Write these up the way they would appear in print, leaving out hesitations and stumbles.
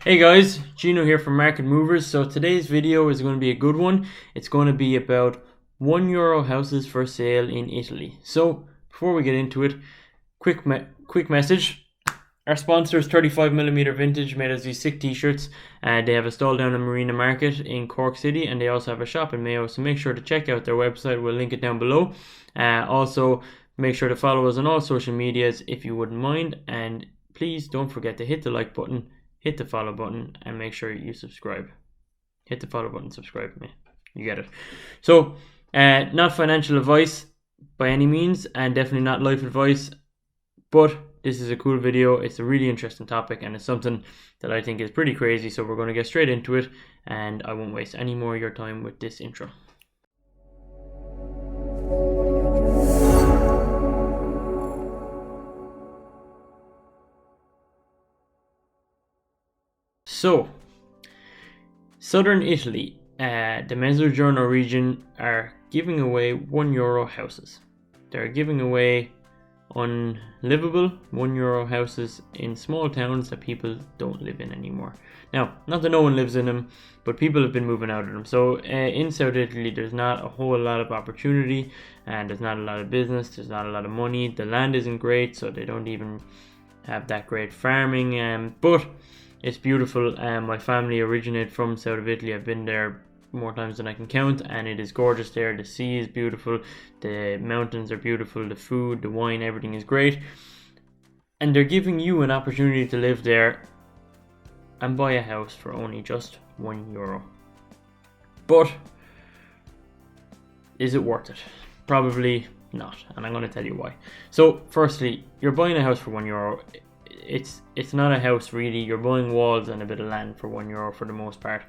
Hey guys, Gino here from Market Movers. So today's video is going to be a good one. It's going to be about €1 houses for sale in Italy. So before we get into it, quick message. Our sponsor is 35mm Vintage, made us these sick t-shirts. They have a stall down in Marina Market in Cork City, and they also have a shop in Mayo, so make sure to check out their website. We'll link it down below. Also, make sure to follow us on all social medias if you wouldn't mind, and please don't forget to hit the like button, hit the follow button, and make sure you subscribe. Hit the follow button, subscribe me. You get it. So, not financial advice by any means, and definitely not life advice, but this is a cool video. It's a really interesting topic, and it's something that I think is pretty crazy, so we're going to get straight into it, and I won't waste any more of your time with this intro. So, southern Italy, the Mezzogiorno region are giving away €1 houses. They're giving away unlivable €1 houses in small towns that people don't live in anymore. Now, not that no one lives in them, but people have been moving out of them. So in South Italy, there's not a whole lot of opportunity, and there's not a lot of business, there's not a lot of money. The land isn't great, so they don't even have that great farming, but it's beautiful. My family originated from south of Italy. I've been there more times than I can count, and it is gorgeous there. The sea is beautiful, the mountains are beautiful, the food, the wine, everything is great, and they're giving you an opportunity to live there and buy a house for only just €1. But is it worth it? Probably not, and I'm going to tell you why. So firstly, you're buying a house for €1. It's not a house really. You're buying walls and a bit of land for €1 for the most part.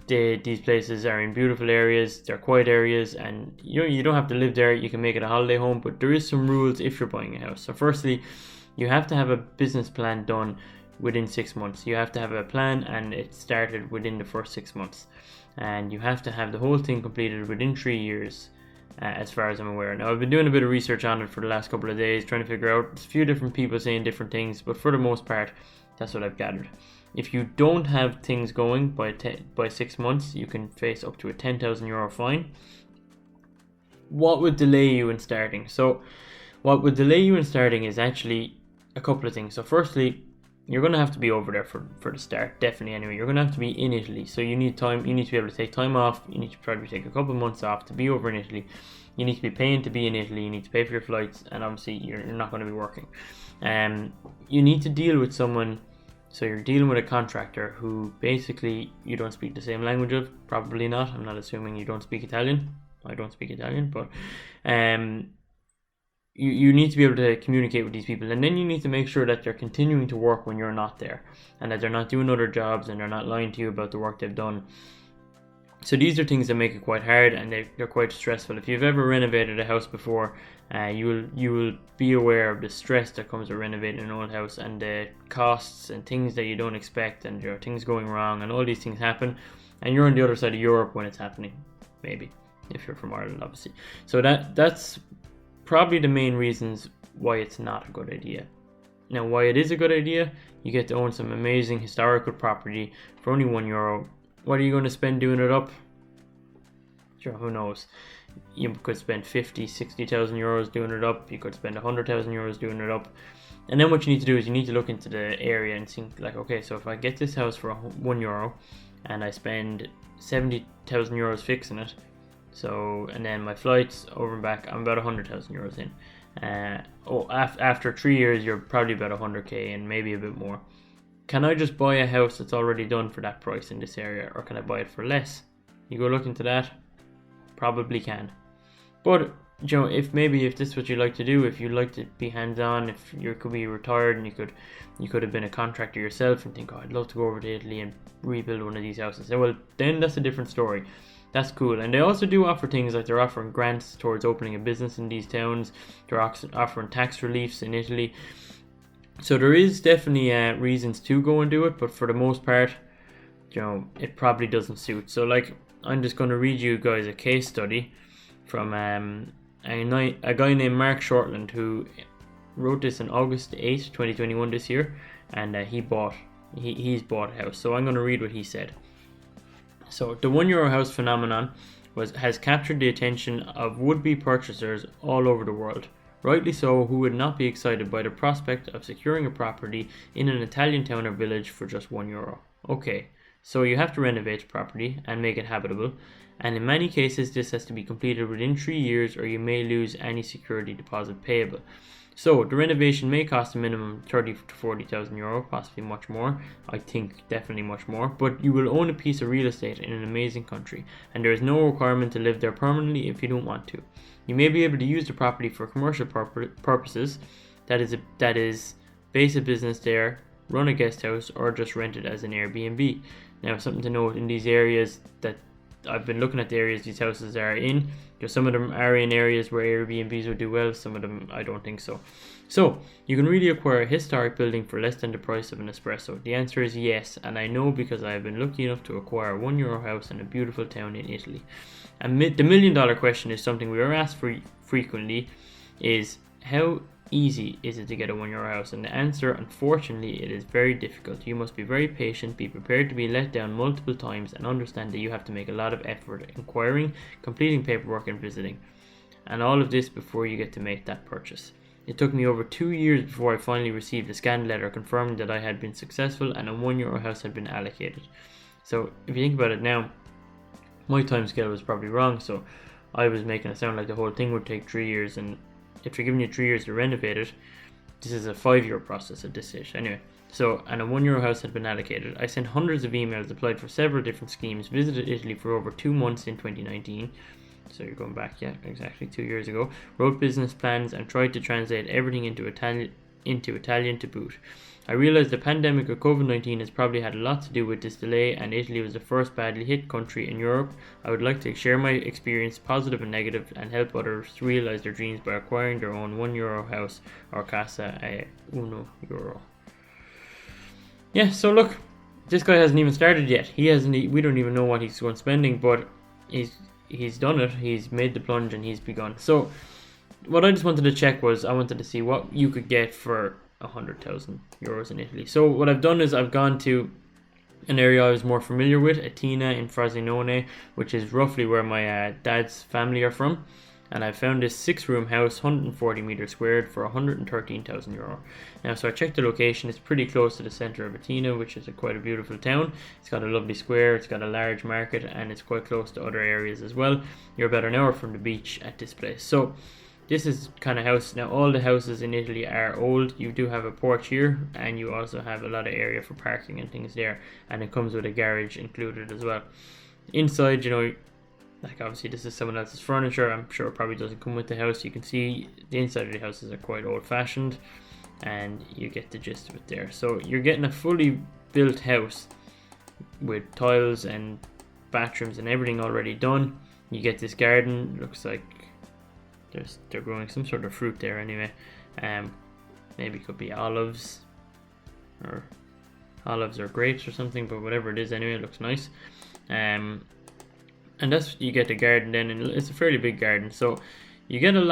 These places are in beautiful areas, they're quiet areas, and you don't have to live there. You can make it a holiday home, but there is some rules if you're buying a house. So firstly, you have to have a business plan done within 6 months. You have to have a plan, and it started within the first 6 months, and you have to have the whole thing completed within 3 years. As far as I'm aware. Now, I've been doing a bit of research on it for the last couple of days, trying to figure out a few different people saying different things, but for the most part, that's what I've gathered. If you don't have things going by 6 months, you can face up to a €10,000 fine. What would delay you in starting? So, what would delay you in starting is actually a couple of things. So, firstly, you're going to have to be over there for the start, definitely anyway. You're going to have to be in Italy, so you need time. You need to be able to take time off. You need to probably take a couple of months off to be over in Italy. You need to be paying to be in Italy. You need to pay for your flights, and obviously you're not going to be working. You need to deal with someone, so you're dealing with a contractor who basically you don't speak the same language of. Probably not. I'm not assuming you don't speak Italian. I don't speak Italian, but you need to be able to communicate with these people, and then you need to make sure that they're continuing to work when you're not there, and that they're not doing other jobs, and they're not lying to you about the work they've done. So these are things that make it quite hard, and they're quite stressful. If you've ever renovated a house before, you will be aware of the stress that comes with renovating an old house, and the costs and things that you don't expect, and things going wrong, and all these things happen, and you're on the other side of Europe when it's happening, maybe, if you're from Ireland, obviously. So that's probably the main reasons why it's not a good idea. Now, why it is a good idea: you get to own some amazing historical property for only €1. What are you going to spend doing it up? Sure, who knows? You could spend 50, 60,000 euros doing it up. You could spend 100,000 euros doing it up. And then what you need to do is you need to look into the area and think like, okay, so if I get this house for €1 and I spend 70,000 euros fixing it, so, and then my flights over and back, I'm about 100,000 euros in. After 3 years, you're probably about 100k and maybe a bit more. Can I just buy a house that's already done for that price in this area, or can I buy it for less? You go look into that. Probably can. But if this is what you like to do, if you like to be hands-on, if you could be retired and you could have been a contractor yourself and think, oh, I'd love to go over to Italy and rebuild one of these houses. Well, then that's a different story. That's cool. And they also do offer things like they're offering grants towards opening a business in these towns. They're offering tax reliefs in Italy. So there is definitely reasons to go and do it, but for the most part, it probably doesn't suit. So like, I'm just going to read you guys a case study from a guy named Mark Shortland, who wrote this on August 8th, 2021 this year, and he bought he's bought a house. So I'm going to read what he said. So the €1 house phenomenon has captured the attention of would-be purchasers all over the world. Rightly so, who would not be excited by the prospect of securing a property in an Italian town or village for just €1? Okay, so you have to renovate the property and make it habitable, and in many cases this has to be completed within 3 years, or you may lose any security deposit payable. So the renovation may cost a minimum 30 to 40,000 euro, possibly much more. I think definitely much more. But you will own a piece of real estate in an amazing country, and there is no requirement to live there permanently if you don't want to. You may be able to use the property for commercial purposes, that is, base a business there, run a guest house, or just rent it as an Airbnb. Now, something to note in these areas that I've been looking at the areas these houses are in. Some of them are in areas where Airbnbs would do well, some of them I don't think so. So, you can really acquire a historic building for less than the price of an espresso. The answer is yes, and I know because I have been lucky enough to acquire a €1 house in a beautiful town in Italy. And the $1 million question is something we are asked frequently, is how easy is it to get a €1 house? And the answer, unfortunately, it is very difficult. You must be very patient, be prepared to be let down multiple times, and understand that you have to make a lot of effort inquiring, completing paperwork, and visiting. And all of this before you get to make that purchase. It took me over 2 years before I finally received a scanned letter confirming that I had been successful and a €1 house had been allocated. So if you think about it now, my timescale was probably wrong, so I was making it sound like the whole thing would take 3 years, and if they're giving you 3 years to renovate it, this is a 5-year process at this stage. Anyway, so, and a €1 house had been allocated. I sent hundreds of emails, applied for several different schemes, visited Italy for over 2 months in 2019. So you're going back, yeah, exactly 2 years ago. Wrote business plans and tried to translate everything into Italian to boot. I realized the pandemic of COVID-19 has probably had a lot to do with this delay, and Italy was the first badly hit country in Europe. I would like to share my experience, positive and negative, and help others realize their dreams by acquiring their own €1 house or casa a €1. Yeah, so look, this guy hasn't even started yet. We don't even know what he's going spending, but he's done it. He's made the plunge and he's begun. So what I just wanted to check was, I wanted to see what you could get for €100,000 in Italy. So what I've done is I've gone to an area I was more familiar with, Atina in Frosinone, which is roughly where my dad's family are from, and I found this 6-room house, 140 meters squared, for €113,000. Now, so I checked the location. It's pretty close to the center of Atina, which is quite a beautiful town. It's got a lovely square, it's got a large market, and it's quite close to other areas as well. You're about an hour from the beach at this place. So this is kind of house. Now, all the houses in Italy are old. You do have a porch here, and you also have a lot of area for parking and things there, and it comes with a garage included as well. Inside, like obviously this is someone else's furniture. I'm sure it probably doesn't come with the house. You can see the inside of the houses are quite old-fashioned, and you get the gist of it there. So you're getting a fully built house with tiles and bathrooms and everything already done. You get this garden. Looks like they're growing some sort of fruit there anyway. Maybe it could be olives or grapes or something, but whatever it is anyway, it looks nice. And that's, you get the garden then, and it's a fairly big garden, so you're getting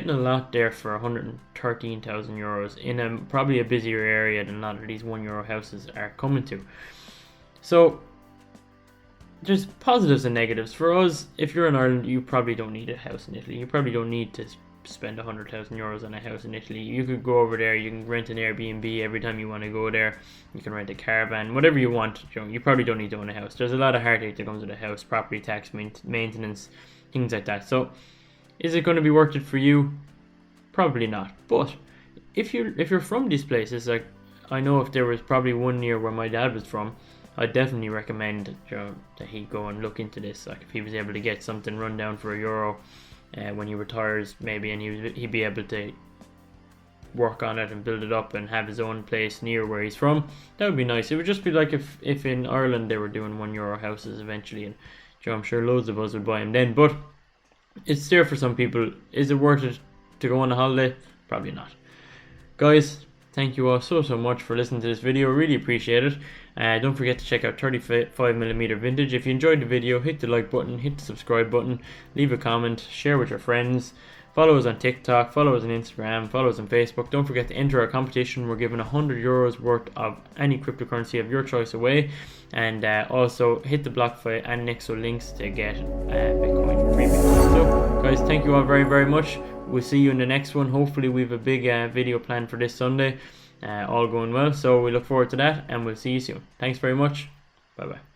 a lot there for €113,000 in probably a busier area than a lot of these €1 houses are coming to. So there's positives and negatives. For us, if you're in Ireland, you probably don't need a house in Italy. You probably don't need to spend €100,000 on a house in Italy. You could go over there, you can rent an Airbnb every time you want to go there. You can rent a caravan, whatever you want. You probably don't need to own a house. There's a lot of heartache that comes with a house, property tax, maintenance, things like that. So is it going to be worth it for you? Probably not. But if you're from these places, like I know if there was probably one near where my dad was from, I'd definitely recommend that he go and look into this. Like if he was able to get something run down for €1 when he retires, maybe, and he'd be able to work on it and build it up and have his own place near where he's from, that would be nice. It would just be like if in Ireland they were doing €1 houses eventually, and I'm sure loads of us would buy them then. But it's there for some people. Is it worth it to go on a holiday? Probably not. Guys, thank you all so much for listening to this video. Really appreciate it. Don't forget to check out 35mm vintage. If you enjoyed the video, hit the like button, hit the subscribe button, leave a comment, share with your friends. Follow us on TikTok, follow us on Instagram, follow us on Facebook. Don't forget to enter our competition. We're giving €100 worth of any cryptocurrency of your choice away. And also hit the BlockFi and Nexo links to get Bitcoin, free Bitcoin. So guys, thank you all very, very much. We'll see you in the next one. Hopefully we have a big video planned for this Sunday. All going well. So we look forward to that, and we'll see you soon. Thanks very much. Bye bye.